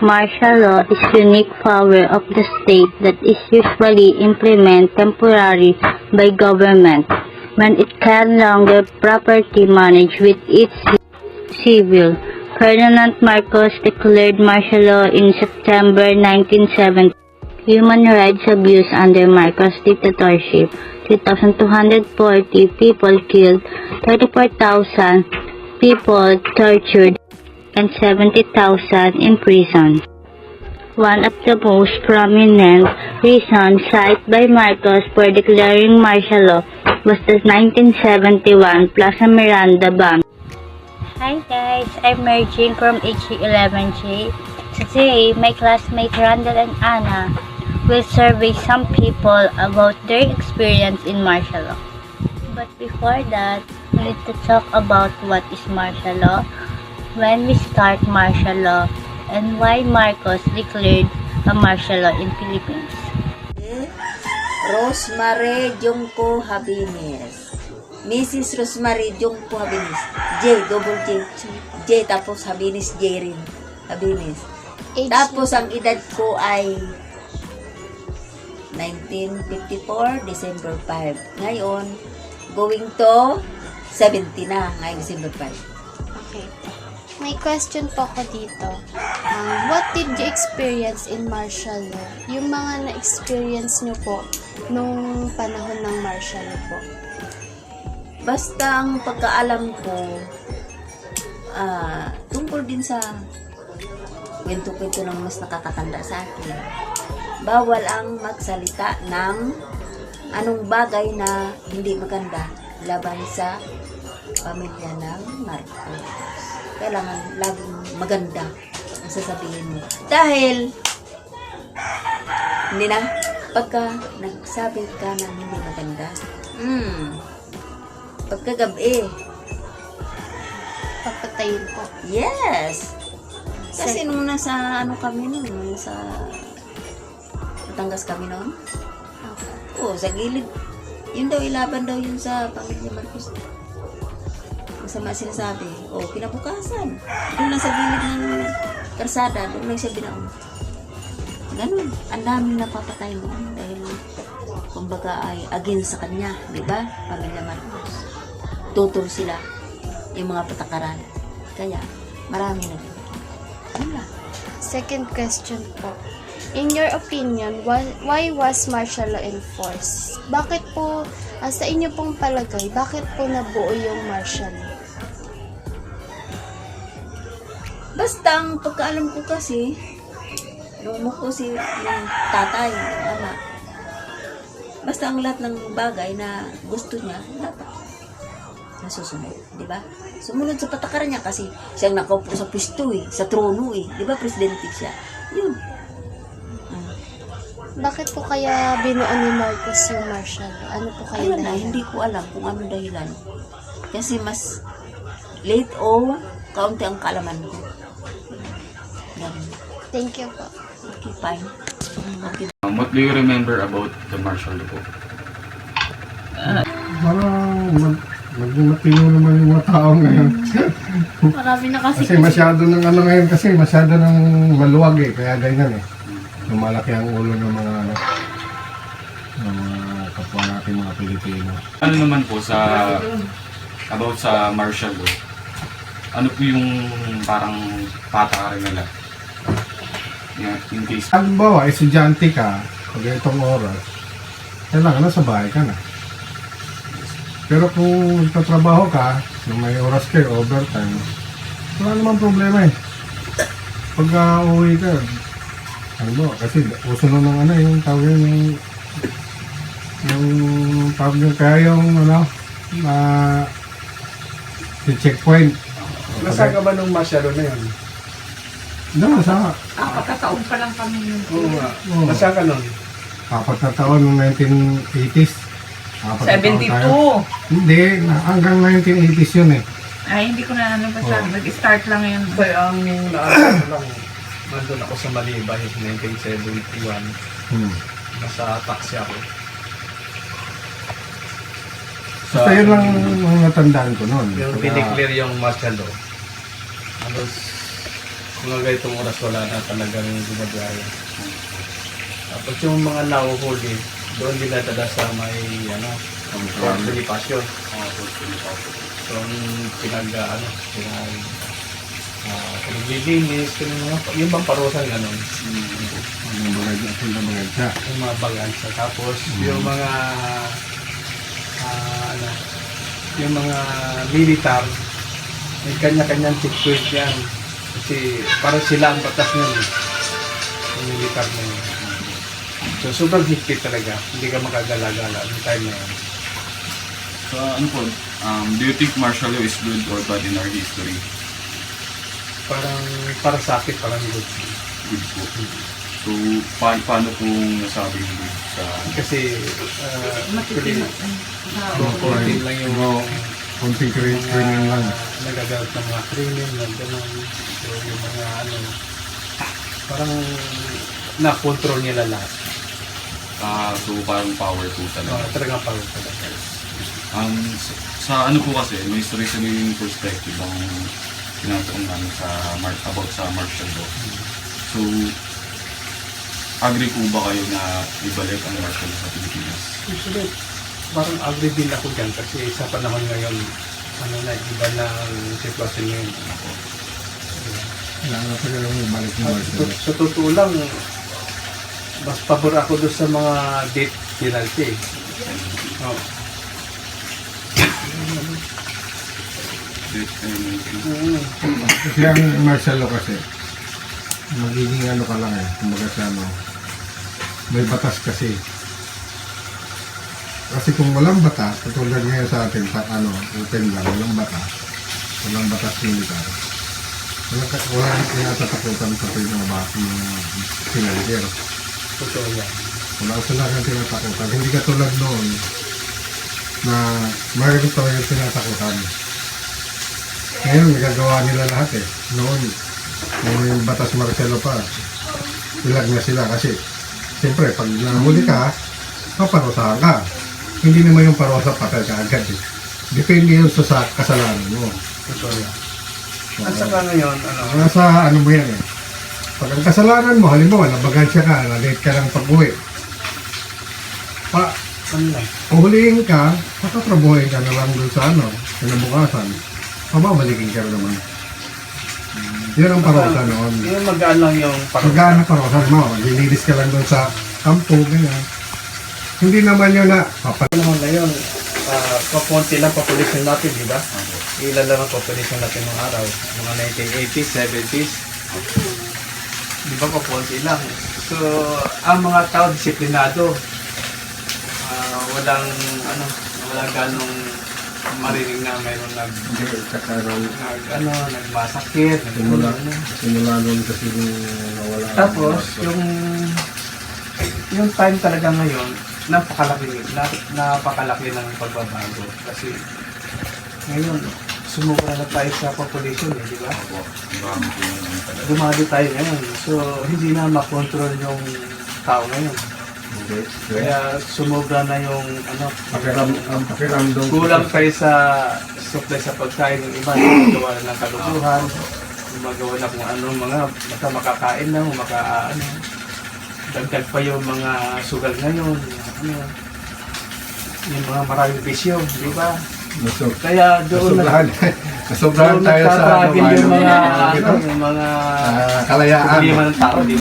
Martial law is unique power of the state that is usually implemented temporarily by government when it can longer properly manage with its civil. Ferdinand Marcos declared martial law in September 1970. Human rights abuse under Marcos dictatorship. 3,240 people killed, 34,000 people tortured, and 70,000 imprisoned. One of the most prominent reasons cited by Marcos for declaring martial law was the 1971 Plaza Miranda bomb. Hi guys, I'm merging from HG11J. Today, my classmates Randall and Anna will survey some people about their experience in martial law. But before that, we need to talk about what is martial law, when we start martial law, and why Marcos declared a martial law in Philippines. Rosemary Junco Habines. Mrs. Rosemary Junco Habines. Double J, tapos Habines J rin. Habines. Tapos ang edad ko ay 1954, December 5. Ngayon, going to 70 na, ngayon December 5. Okay. May question po ako dito. What did you experience in martial law? Yung mga na-experience nyo po nung panahon ng martial law po. Basta ang pagkaalam ko, tungkol din sa kwento-kwento ng mas nakakatanda sa akin. Bawal ang magsalita ng anong bagay na hindi maganda laban sa pamilya ng Marcos. Kailangan laging maganda ang sasabihin mo. Dahil, hindi na, pagka nagsabi ka ng hindi maganda, pagkagabi, Papatayin po. yes! Kasi nung nasa, kami nun, nasa Batangas kami noon, Okay. sa gilid, yun daw, ilaban daw yun sa pamilya Marcos. Masama sinasabi. Kinabukasan. Doon lang sa gilid ng karsada, doon lang siya binaon. Ganun. Ang daming napapatay mo. Dahil, kumbaga ay against sa kanya. Diba? Pamilya Marcos. Tutol sila yung mga patakaran. Kaya, marami na din. Wala. Second question po. In your opinion, why was martial law enforced? Bakit po, sa inyo pong palagay, bakit po nabuo yung martial law? Basta ang pagkaalam ko kasi, nung ko si yung tatay, ama, basta ang lahat ng bagay na gusto niya, dapat nasusunod, di ba? Sumunod sa patakaran niya kasi siyang nakaupo sa pisto sa trono di ba, presidente siya. Yun. Bakit po kaya binuo ni Marcos yung martial law? Ano po kaya Ayun na, hindi ko alam kung anong dahilan. Kasi mas late o kaunti ang kaalaman ko. Ganun. Thank you po. Okay, fine. Okay. What do you remember about the martial law po? Parang maging matino naman yung mga tao ngayon. Marami na kasi. Kasi masyado ng ngayon kasi masyado ng maluwag kaya ganyan Lumalaki ang ulo ng mga kapwa natin mga Pilipino. Ano naman po about sa martial law? Ano po yung parang patakaran nila? Yeah, in case... Halimbawa, estudyante ka, pag itong oras, kailangan nasa bahay ka na. Pero kung nagtatrabaho ka, may oras kayo, overtime, wala namang problema Pagka uwi ka, kasi uso na ng yung tawag yung tawag kaya yung checkpoint. Nasaan ka ba nung martial law na yun? Doon, sa Pagkataon pa lang kami yun. Oo nga. Nasaan ka nun? 4 na taon ng 1980s. 72. Hindi, hanggang 1980s yun Ay, hindi ko na basta. Nag-start lang yun. Kasi ang naalala ko lang, nandun ako sa Malibay, 1971. Nasa taxi ako. Basta yun lang ang natandaan ko noon. Yung pineclear yung martial law. Halos mga ganitong oras wala na talagang binabiyahe. Tapos yung mga nahuhuli, doon dinadala sa may Port Bonifacio. So, pinaglilinis, yung bang parusan gano'n. Yung mga bagansa. Tapos, yung mga yung mga militar, may kanya-kanyang checkpoint yan. Kasi parang sila ang batas nun. Yung militar na yun. So, sobrang higpit talaga. Hindi ka makagala-gala yung time na yun. So, ano po, do you think martial law is good or bad in our history? Parang, para sa akin, parang good. Good po. So, paano kung nasabing good sa... Kasi, Matitin. konti lang yung Konting krimen lang. nagagamit ng mga krimen, gano'n. So, yung mga parang na-control nila lahat. So, parang power po talaga. Talagang power talaga. Sa ano po kasi, may sarili-sariling perspective ang tinatawag namin about sa martial law. So, agree po ba kayo na ibalik ang martial law sa Pilipinas? Usually, parang agree din ako dyan kasi sa panahon ngayon, iba na ang sitwasyon ngayon. Kailangan na talaga balik mo. Sa totoo lang, mas pabor ako doon sa mga death penalty. Oh. Kasi ang martial law kasi, magiging ano ka lang kumbaga sa may batas kasi. Kasi kung walang batas, katulad ngayon sa atin, open lang, walang batas militar. Walang tinatatakutan sa mga teenager. Totoo yan. Wala sila kang tinatakutan. Hindi katulad noon na mayroon talaga tinatakutan. Ngayon, nagagawa nila lahat Noon, yung batas martial law pa, ilag na sila kasi siyempre, pag nahuli ka, paparusahan ka. Hindi naman yung parusa patay ka agad Depende yun sa kasalanan mo. Totoo yan. At saka ngayon, Nasa ano mo yan Pag ang kasalanan mo, halimbawa, nabagansya ka, na-late ka lang pag-uwi. Uhulihin ka, patatrabuhin ka na lang doon sa kinabukasan. Pababalikin ka naman. Yun ang parusa noon. Yung magaan lang yung Magaan na parusa mo, maglilinis ka lang doon sa kampo, ganyan. Hindi naman yun na, naman ngayon, papunti lang population natin, di ba? Ilan lang ang population natin ng araw? Mga 1980s, 70s. Di ba papunti lang? So, ang mga tao disiplinado. Walang ganong marinig na mayroon nagmasakit. simula noon kasi nawala. Tapos, yung time talaga ngayon, napakalaki ng pagbabago. Kasi ngayon, sumubra na tayo sa population, di ba? Dumami tayo ngayon. So, hindi na makontrol yung tao ngayon. Kaya sumubra na yung Pakiramdam. kulang tayo sa supply sa pagkain ng iba, gumagawa na ng kalukuhan, gumagawa na kung ano mga makakain na, dagdag pa yung mga sugal ngayon, yung mga maraming bisyo, di ba? Kaya doon Nasobrahan tayo sa yung mga kalayaan, problema ng tao, di ba?